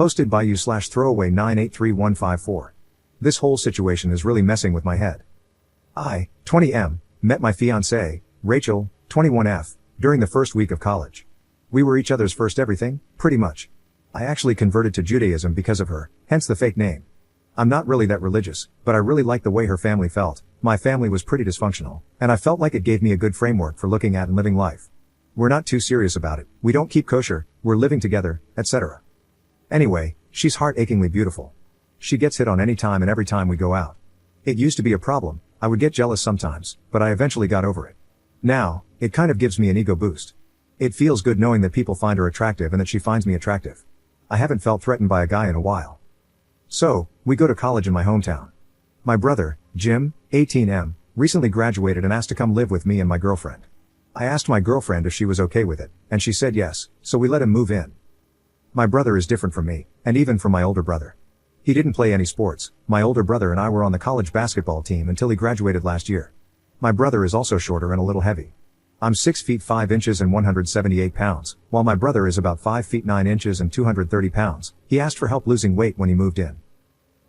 Hosted by you/throwaway983154. This whole situation is really messing with my head. I, 20M, met my fiancée, Rachel, 21F, during the first week of college. We were each other's first everything, pretty much. I actually converted to Judaism because of her, hence the fake name. I'm not really that religious, but I really liked the way her family felt. My family was pretty dysfunctional, and I felt like it gave me a good framework for looking at and living life. We're not too serious about it, we don't keep kosher, we're living together, etc. Anyway, she's heart-achingly beautiful. She gets hit on any time and every time we go out. It used to be a problem, I would get jealous sometimes, but I eventually got over it. Now, it kind of gives me an ego boost. It feels good knowing that people find her attractive and that she finds me attractive. I haven't felt threatened by a guy in a while. So, we go to college in my hometown. My brother, Jim, 18M, recently graduated and asked to come live with me and my girlfriend. I asked my girlfriend if she was okay with it, and she said yes, so we let him move in. My brother is different from me, and even from my older brother. He didn't play any sports. My older brother and I were on the college basketball team until he graduated last year. My brother is also shorter and a little heavy. I'm 6 feet 5 inches and 178 pounds, while my brother is about 5 feet 9 inches and 230 pounds. He asked for help losing weight when he moved in.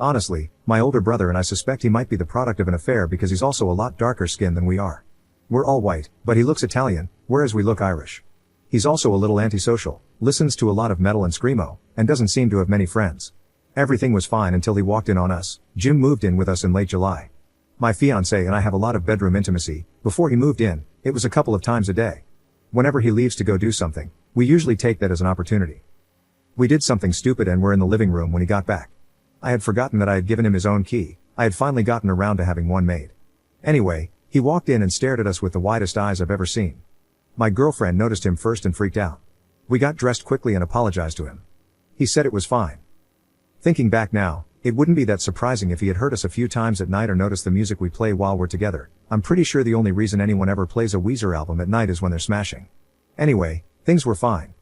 Honestly, my older brother and I suspect he might be the product of an affair because he's also a lot darker skinned than we are. We're all white, but he looks Italian, whereas we look Irish. He's also a little antisocial, listens to a lot of metal and screamo, and doesn't seem to have many friends. Everything was fine until he walked in on us. Jim moved in with us in late July. My fiancé and I have a lot of bedroom intimacy. Before he moved in, it was a couple of times a day. Whenever he leaves to go do something, we usually take that as an opportunity. We did something stupid and were in the living room when he got back. I had forgotten that I had given him his own key. I had finally gotten around to having one made. Anyway, he walked in and stared at us with the widest eyes I've ever seen. My girlfriend noticed him first and freaked out. We got dressed quickly and apologized to him. He said it was fine. Thinking back now, it wouldn't be that surprising if he had heard us a few times at night or noticed the music we play while we're together. I'm pretty sure the only reason anyone ever plays a Weezer album at night is when they're smashing. Anyway, things were fine.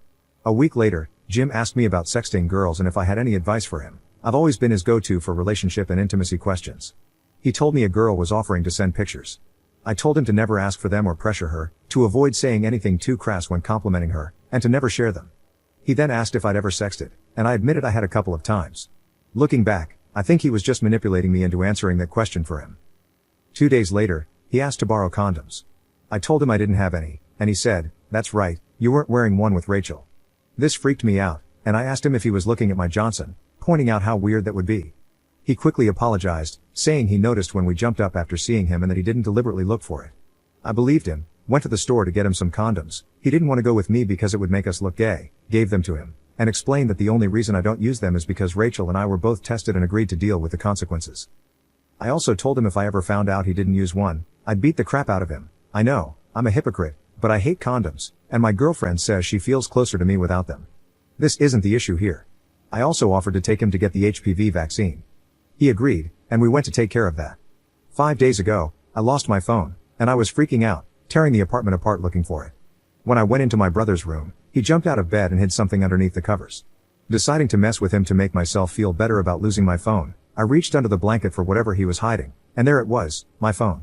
A week later, Jim asked me about sexting girls and if I had any advice for him. I've always been his go-to for relationship and intimacy questions. He told me a girl was offering to send pictures. I told him to never ask for them or pressure her, to avoid saying anything too crass when complimenting her, and to never share them. He then asked if I'd ever sexted, and I admitted I had a couple of times. Looking back, I think he was just manipulating me into answering that question for him. 2 days later, he asked to borrow condoms. I told him I didn't have any, and he said, "That's right, you weren't wearing one with Rachel." This freaked me out, and I asked him if he was looking at my Johnson, pointing out how weird that would be. He quickly apologized, saying he noticed when we jumped up after seeing him and that he didn't deliberately look for it. I believed him, went to the store to get him some condoms. He didn't want to go with me because it would make us look gay, gave them to him, and explained that the only reason I don't use them is because Rachel and I were both tested and agreed to deal with the consequences. I also told him if I ever found out he didn't use one, I'd beat the crap out of him. I know, I'm a hypocrite, but I hate condoms, and my girlfriend says she feels closer to me without them. This isn't the issue here. I also offered to take him to get the HPV vaccine. He agreed, and we went to take care of that. 5 days ago, I lost my phone, and I was freaking out, tearing the apartment apart looking for it. When I went into my brother's room, he jumped out of bed and hid something underneath the covers. Deciding to mess with him to make myself feel better about losing my phone, I reached under the blanket for whatever he was hiding, and there it was, my phone.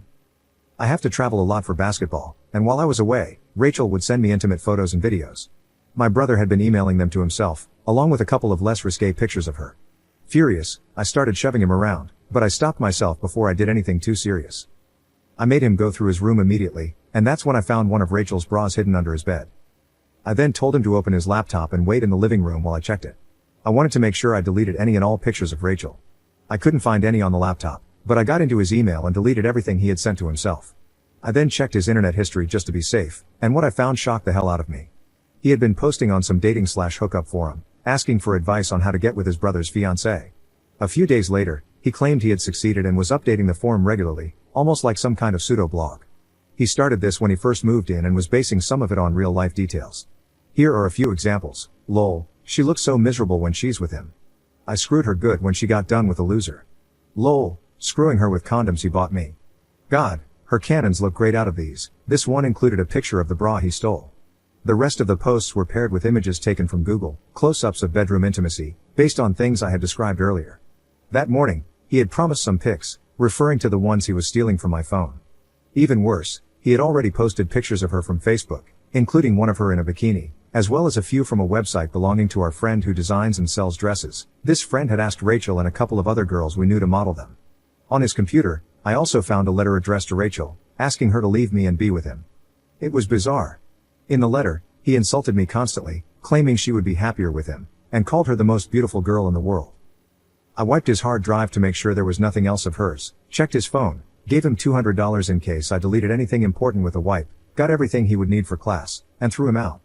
I have to travel a lot for basketball, and while I was away, Rachel would send me intimate photos and videos. My brother had been emailing them to himself, along with a couple of less risque pictures of her. Furious, I started shoving him around, but I stopped myself before I did anything too serious. I made him go through his room immediately, and that's when I found one of Rachel's bras hidden under his bed. I then told him to open his laptop and wait in the living room while I checked it. I wanted to make sure I deleted any and all pictures of Rachel. I couldn't find any on the laptop, but I got into his email and deleted everything he had sent to himself. I then checked his internet history just to be safe, and what I found shocked the hell out of me. He had been posting on some dating/hookup forum, asking for advice on how to get with his brother's fiancée. A few days later, he claimed he had succeeded and was updating the forum regularly, almost like some kind of pseudo-blog. He started this when he first moved in and was basing some of it on real-life details. Here are a few examples. Lol, she looks so miserable when she's with him. I screwed her good when she got done with a loser. Lol, screwing her with condoms he bought me. God, her cannons look great out of these. This one included a picture of the bra he stole. The rest of the posts were paired with images taken from Google, close-ups of bedroom intimacy, based on things I had described earlier. That morning, he had promised some pics, referring to the ones he was stealing from my phone. Even worse, he had already posted pictures of her from Facebook, including one of her in a bikini, as well as a few from a website belonging to our friend who designs and sells dresses. This friend had asked Rachel and a couple of other girls we knew to model them. On his computer, I also found a letter addressed to Rachel, asking her to leave me and be with him. It was bizarre. In the letter, he insulted me constantly, claiming she would be happier with him, and called her the most beautiful girl in the world. I wiped his hard drive to make sure there was nothing else of hers, checked his phone, gave him $200 in case I deleted anything important with a wipe, got everything he would need for class, and threw him out.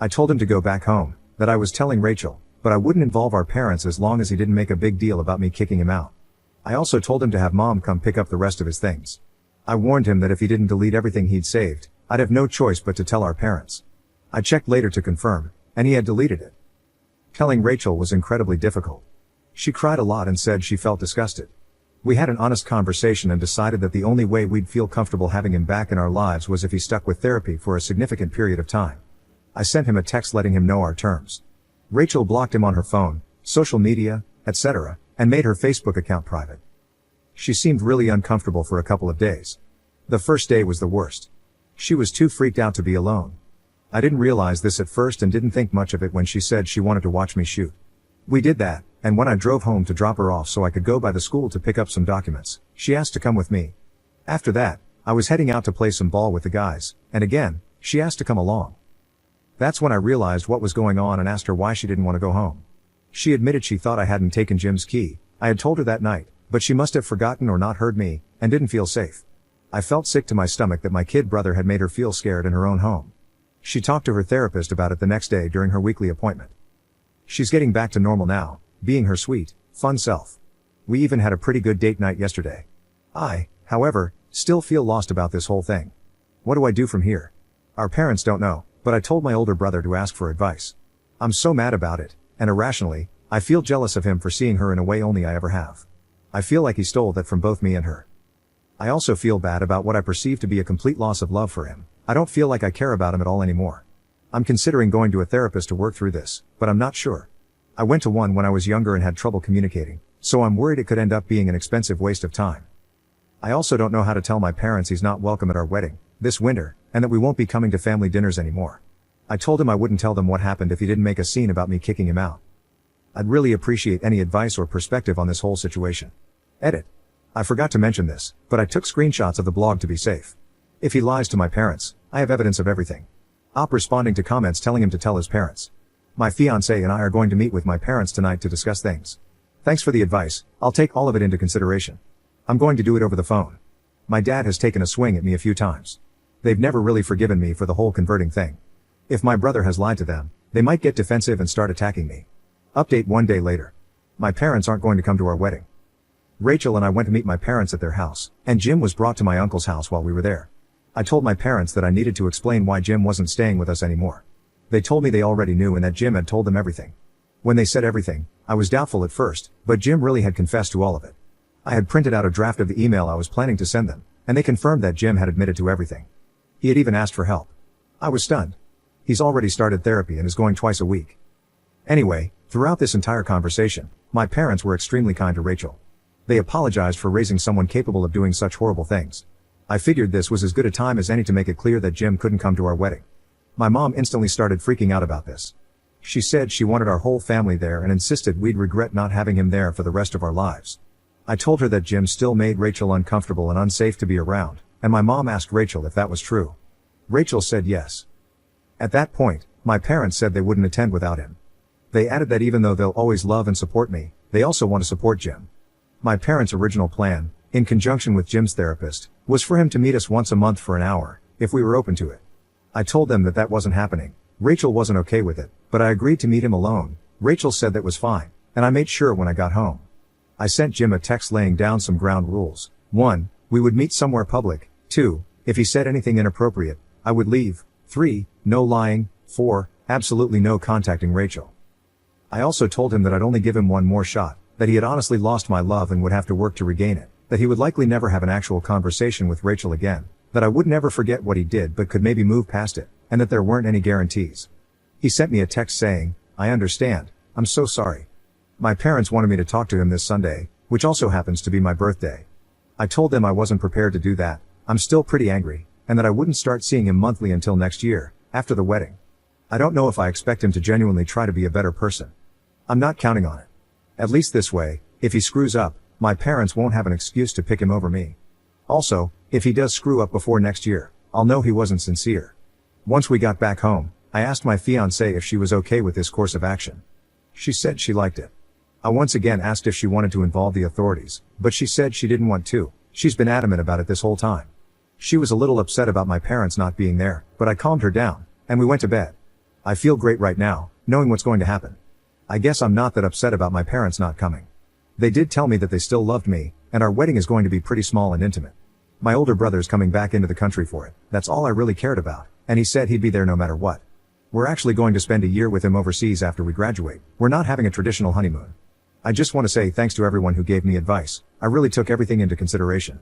I told him to go back home, that I was telling Rachel, but I wouldn't involve our parents as long as he didn't make a big deal about me kicking him out. I also told him to have mom come pick up the rest of his things. I warned him that if he didn't delete everything he'd saved, I'd have no choice but to tell our parents. I checked later to confirm, and he had deleted it. Telling Rachel was incredibly difficult. She cried a lot and said she felt disgusted. We had an honest conversation and decided that the only way we'd feel comfortable having him back in our lives was if he stuck with therapy for a significant period of time. I sent him a text letting him know our terms. Rachel blocked him on her phone, social media, etc., and made her Facebook account private. She seemed really uncomfortable for a couple of days. The first day was the worst. She was too freaked out to be alone. I didn't realize this at first and didn't think much of it when she said she wanted to watch me shoot. We did that, and when I drove home to drop her off so I could go by the school to pick up some documents, she asked to come with me. After that, I was heading out to play some ball with the guys, and again, she asked to come along. That's when I realized what was going on and asked her why she didn't want to go home. She admitted she thought I hadn't taken Jim's key. I had told her that night, but she must have forgotten or not heard me, and didn't feel safe. I felt sick to my stomach that my kid brother had made her feel scared in her own home. She talked to her therapist about it the next day during her weekly appointment. She's getting back to normal now, being her sweet, fun self. We even had a pretty good date night yesterday. I, however, still feel lost about this whole thing. What do I do from here? Our parents don't know, but I told my older brother to ask for advice. I'm so mad about it, and irrationally, I feel jealous of him for seeing her in a way only I ever have. I feel like he stole that from both me and her. I also feel bad about what I perceive to be a complete loss of love for him. I don't feel like I care about him at all anymore. I'm considering going to a therapist to work through this, but I'm not sure. I went to one when I was younger and had trouble communicating, so I'm worried it could end up being an expensive waste of time. I also don't know how to tell my parents he's not welcome at our wedding this winter, and that we won't be coming to family dinners anymore. I told him I wouldn't tell them what happened if he didn't make a scene about me kicking him out. I'd really appreciate any advice or perspective on this whole situation. Edit. I forgot to mention this, but I took screenshots of the blog to be safe. If he lies to my parents, I have evidence of everything. Op responding to comments telling him to tell his parents. My fiancée and I are going to meet with my parents tonight to discuss things. Thanks for the advice, I'll take all of it into consideration. I'm going to do it over the phone. My dad has taken a swing at me a few times. They've never really forgiven me for the whole converting thing. If my brother has lied to them, they might get defensive and start attacking me. Update 1 day later. My parents aren't going to come to our wedding. Rachel and I went to meet my parents at their house, and Jim was brought to my uncle's house while we were there. I told my parents that I needed to explain why Jim wasn't staying with us anymore. They told me they already knew and that Jim had told them everything. When they said everything, I was doubtful at first, but Jim really had confessed to all of it. I had printed out a draft of the email I was planning to send them, and they confirmed that Jim had admitted to everything. He had even asked for help. I was stunned. He's already started therapy and is going twice a week. Anyway, throughout this entire conversation, my parents were extremely kind to Rachel. They apologized for raising someone capable of doing such horrible things. I figured this was as good a time as any to make it clear that Jim couldn't come to our wedding. My mom instantly started freaking out about this. She said she wanted our whole family there and insisted we'd regret not having him there for the rest of our lives. I told her that Jim still made Rachel uncomfortable and unsafe to be around, and my mom asked Rachel if that was true. Rachel said yes. At that point, my parents said they wouldn't attend without him. They added that even though they'll always love and support me, they also want to support Jim. My parents' original plan, in conjunction with Jim's therapist, was for him to meet us once a month for an hour, if we were open to it. I told them that that wasn't happening. Rachel wasn't okay with it, but I agreed to meet him alone. Rachel said that was fine, and I made sure when I got home. I sent Jim a text laying down some ground rules. 1. We would meet somewhere public. 2. If he said anything inappropriate, I would leave. 3. No lying. 4. Absolutely no contacting Rachel. I also told him that I'd only give him one more shot, that he had honestly lost my love and would have to work to regain it, that he would likely never have an actual conversation with Rachel again, that I would never forget what he did but could maybe move past it, and that there weren't any guarantees. He sent me a text saying, I understand, I'm so sorry. My parents wanted me to talk to him this Sunday, which also happens to be my birthday. I told them I wasn't prepared to do that, I'm still pretty angry, and that I wouldn't start seeing him monthly until next year, after the wedding. I don't know if I expect him to genuinely try to be a better person. I'm not counting on it. At least this way, if he screws up, my parents won't have an excuse to pick him over me. Also, if he does screw up before next year, I'll know he wasn't sincere. Once we got back home, I asked my fiancée if she was okay with this course of action. She said she liked it. I once again asked if she wanted to involve the authorities, but she said she didn't want to. She's been adamant about it this whole time. She was a little upset about my parents not being there, but I calmed her down, and we went to bed. I feel great right now, knowing what's going to happen. I guess I'm not that upset about my parents not coming. They did tell me that they still loved me, and our wedding is going to be pretty small and intimate. My older brother's coming back into the country for it, that's all I really cared about, and he said he'd be there no matter what. We're actually going to spend a year with him overseas after we graduate. We're not having a traditional honeymoon. I just want to say thanks to everyone who gave me advice. I really took everything into consideration.